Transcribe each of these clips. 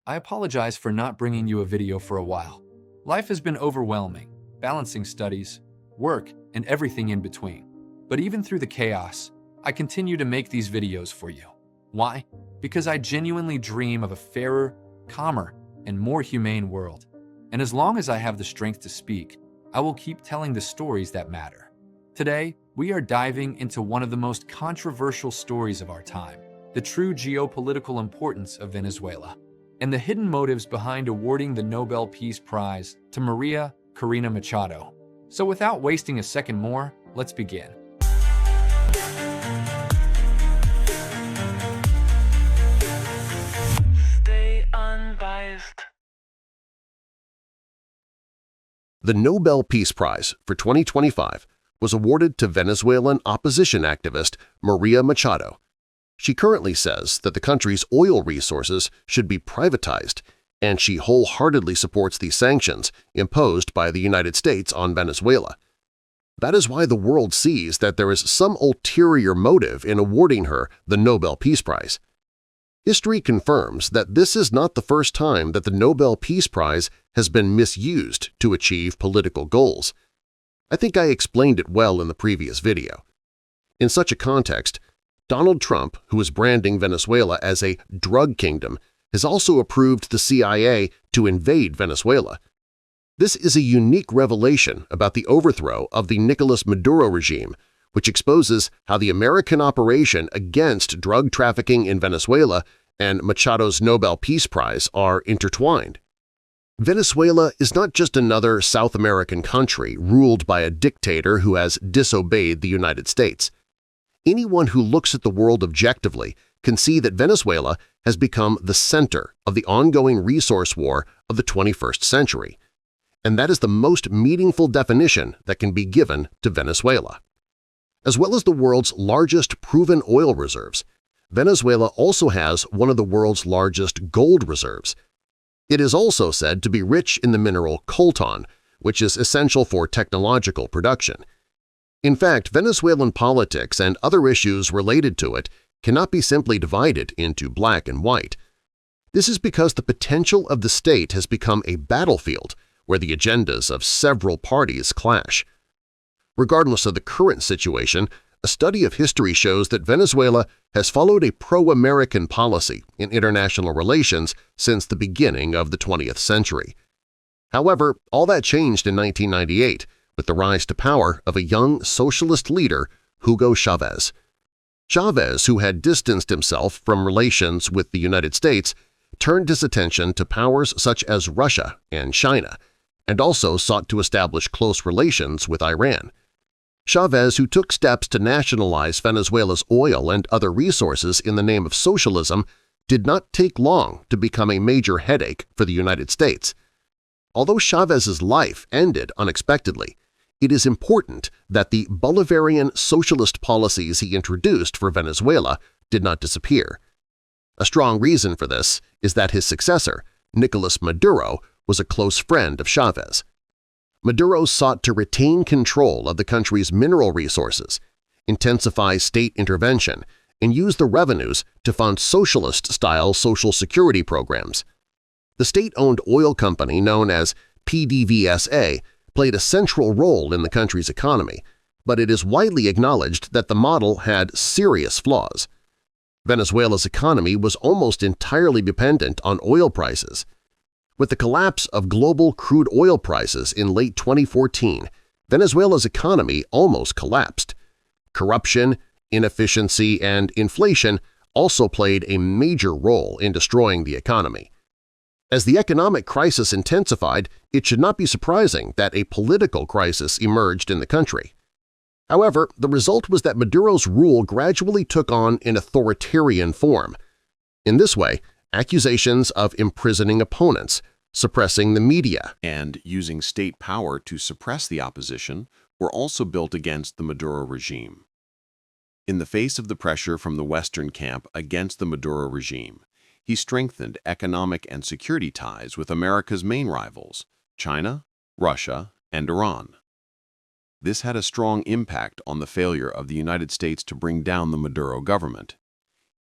I apologize for not bringing you a video for a while. Life has been overwhelming, balancing studies, work, and everything in between. But even through the chaos, I continue to make these videos for you. Why? Because I genuinely dream of a fairer, calmer, and more humane world. And as long as I have the strength to speak, I will keep telling the stories that matter. Today, we are diving into one of the most controversial stories of our time, the true geopolitical importance of Venezuela, and the hidden motives behind awarding the Nobel Peace Prize to María Corina Machado. So without wasting a second more, let's begin. Stay unbiased. The Nobel Peace Prize for 2025 was awarded to Venezuelan opposition activist María Machado. She currently says that the country's oil resources should be privatized, and she wholeheartedly supports the sanctions imposed by the United States on Venezuela. That is why the world sees that there is some ulterior motive in awarding her the Nobel Peace Prize. History confirms that this is not the first time that the Nobel Peace Prize has been misused to achieve political goals. I think I explained it well in the previous video. In such a context, Donald Trump, who is branding Venezuela as a drug kingdom, has also approved the CIA to invade Venezuela. This is a unique revelation about the overthrow of the Nicolás Maduro regime, which exposes how the American operation against drug trafficking in Venezuela and Machado's Nobel Peace Prize are intertwined. Venezuela is not just another South American country ruled by a dictator who has disobeyed the United States. Anyone who looks at the world objectively can see that Venezuela has become the center of the ongoing resource war of the 21st century, and that is the most meaningful definition that can be given to Venezuela. As well as the world's largest proven oil reserves, Venezuela also has one of the world's largest gold reserves. It is also said to be rich in the mineral coltan, which is essential for technological production. In fact, Venezuelan politics and other issues related to it cannot be simply divided into black and white. This is because the potential of the state has become a battlefield where the agendas of several parties clash. Regardless of the current situation, a study of history shows that Venezuela has followed a pro-American policy in international relations since the beginning of the 20th century. However, all that changed in 1998 with the rise to power of a young socialist leader, Hugo Chávez. Chávez, who had distanced himself from relations with the United States, turned his attention to powers such as Russia and China, and also sought to establish close relations with Iran. Chávez, who took steps to nationalize Venezuela's oil and other resources in the name of socialism, did not take long to become a major headache for the United States. Although Chávez's life ended unexpectedly, it is important that the Bolivarian socialist policies he introduced for Venezuela did not disappear. A strong reason for this is that his successor, Nicolás Maduro, was a close friend of Chávez. Maduro sought to retain control of the country's mineral resources, intensify state intervention, and use the revenues to fund socialist-style social security programs. The state-owned oil company known as PDVSA played a central role in the country's economy, but it is widely acknowledged that the model had serious flaws. Venezuela's economy was almost entirely dependent on oil prices. With the collapse of global crude oil prices in late 2014, Venezuela's economy almost collapsed. Corruption, inefficiency, and inflation also played a major role in destroying the economy. As the economic crisis intensified, it should not be surprising that a political crisis emerged in the country. However, the result was that Maduro's rule gradually took on an authoritarian form. In this way, accusations of imprisoning opponents, suppressing the media, and using state power to suppress the opposition were also built against the Maduro regime. In the face of the pressure from the Western camp against the Maduro regime, he strengthened economic and security ties with America's main rivals, China, Russia, and Iran. This had a strong impact on the failure of the United States to bring down the Maduro government.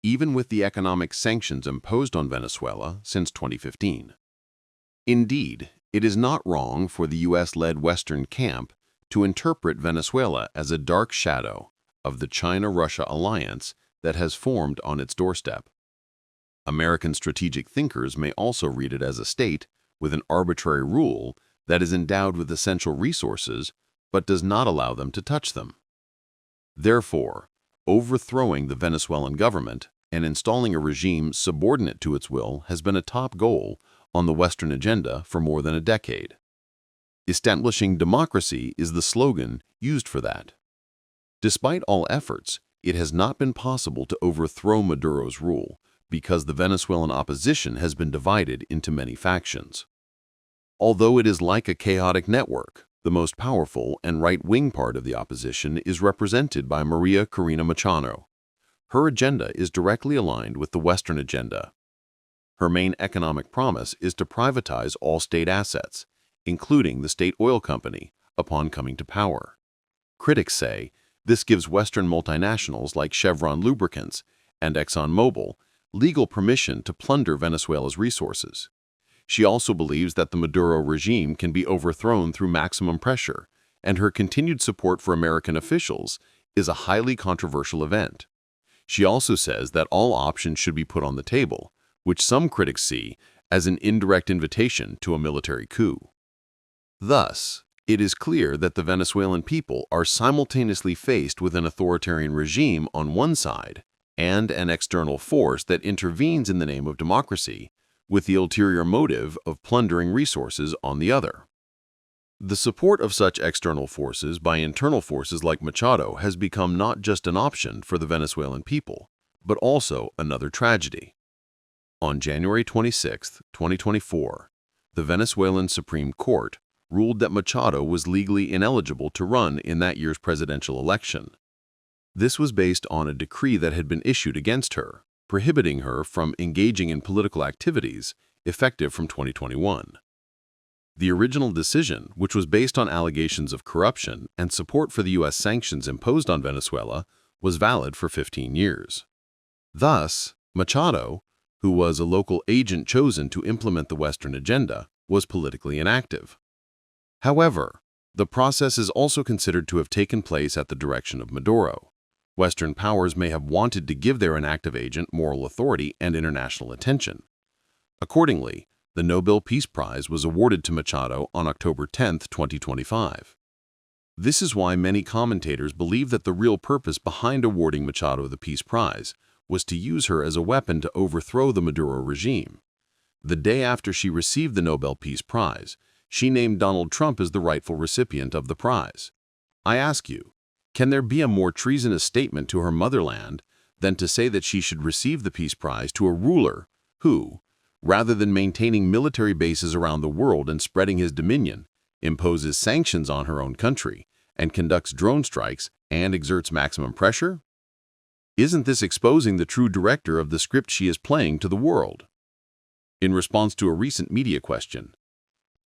even with the economic sanctions imposed on Venezuela since 2015. Indeed, it is not wrong for the U.S.-led Western camp to interpret Venezuela as a dark shadow of the China-Russia alliance that has formed on its doorstep. American strategic thinkers may also read it as a state with an arbitrary rule that is endowed with essential resources but does not allow them to touch them. Therefore, overthrowing the Venezuelan government and installing a regime subordinate to its will has been a top goal on the Western agenda for more than a decade. Establishing democracy is the slogan used for that. Despite all efforts, it has not been possible to overthrow Maduro's rule because the Venezuelan opposition has been divided into many factions. Although it is like a chaotic network, the most powerful and right-wing part of the opposition is represented by María Corina Machado. Her agenda is directly aligned with the Western agenda. Her main economic promise is to privatize all state assets, including the state oil company, upon coming to power. Critics say this gives Western multinationals like Chevron Lubricants and ExxonMobil legal permission to plunder Venezuela's resources. She also believes that the Maduro regime can be overthrown through maximum pressure, and her continued support for American officials is a highly controversial event. She also says that all options should be put on the table, which some critics see as an indirect invitation to a military coup. Thus, it is clear that the Venezuelan people are simultaneously faced with an authoritarian regime on one side and an external force that intervenes in the name of democracy, with the ulterior motive of plundering resources on the other. The support of such external forces by internal forces like Machado has become not just an option for the Venezuelan people, but also another tragedy. On January 26, 2024, the Venezuelan Supreme Court ruled that Machado was legally ineligible to run in that year's presidential election. This was based on a decree that had been issued against her, prohibiting her from engaging in political activities effective from 2021. The original decision, which was based on allegations of corruption and support for the U.S. sanctions imposed on Venezuela, was valid for 15 years. Thus, Machado, who was a local agent chosen to implement the Western agenda, was politically inactive. However, the process is also considered to have taken place at the direction of Maduro. Western powers may have wanted to give their inactive agent moral authority and international attention. Accordingly, the Nobel Peace Prize was awarded to Machado on October 10, 2025. This is why many commentators believe that the real purpose behind awarding Machado the Peace Prize was to use her as a weapon to overthrow the Maduro regime. The day after she received the Nobel Peace Prize, she named Donald Trump as the rightful recipient of the prize. I ask you, can there be a more treasonous statement to her motherland than to say that she should receive the Peace Prize to a ruler who, rather than maintaining military bases around the world and spreading his dominion, imposes sanctions on her own country and conducts drone strikes and exerts maximum pressure? Isn't this exposing the true director of the script she is playing to the world? In response to a recent media question,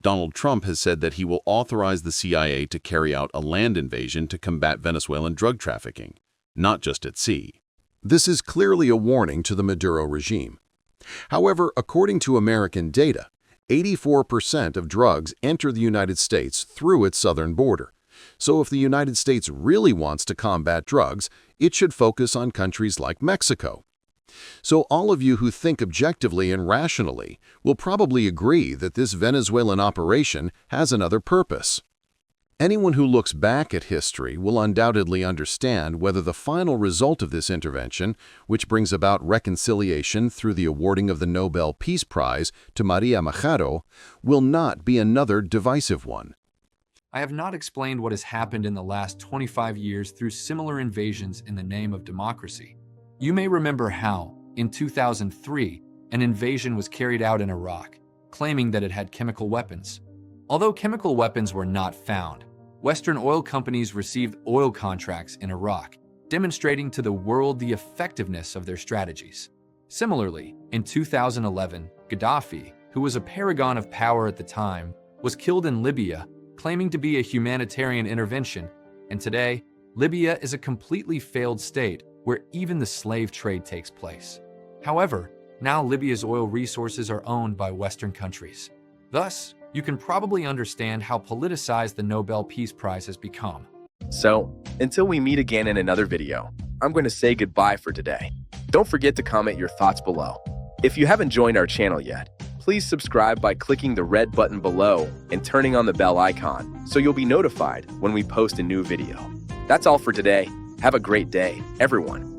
Donald Trump has said that he will authorize the CIA to carry out a land invasion to combat Venezuelan drug trafficking, not just at sea. This is clearly a warning to the Maduro regime. However, according to American data, 84% of drugs enter the United States through its southern border. So if the United States really wants to combat drugs, it should focus on countries like Mexico. So all of you who think objectively and rationally will probably agree that this Venezuelan operation has another purpose. Anyone who looks back at history will undoubtedly understand whether the final result of this intervention, which brings about reconciliation through the awarding of the Nobel Peace Prize to María Machado, will not be another divisive one. I have not explained what has happened in the last 25 years through similar invasions in the name of democracy. You may remember how, in 2003, an invasion was carried out in Iraq, claiming that it had chemical weapons. Although chemical weapons were not found, Western oil companies received oil contracts in Iraq, demonstrating to the world the effectiveness of their strategies. Similarly, in 2011, Gaddafi, who was a paragon of power at the time, was killed in Libya, claiming to be a humanitarian intervention, and today, Libya is a completely failed state where even the slave trade takes place. However, now Libya's oil resources are owned by Western countries. Thus, you can probably understand how politicized the Nobel Peace Prize has become. So, until we meet again in another video, I'm going to say goodbye for today. Don't forget to comment your thoughts below. If you haven't joined our channel yet, please subscribe by clicking the red button below and turning on the bell icon so you'll be notified when we post a new video. That's all for today. Have a great day, everyone.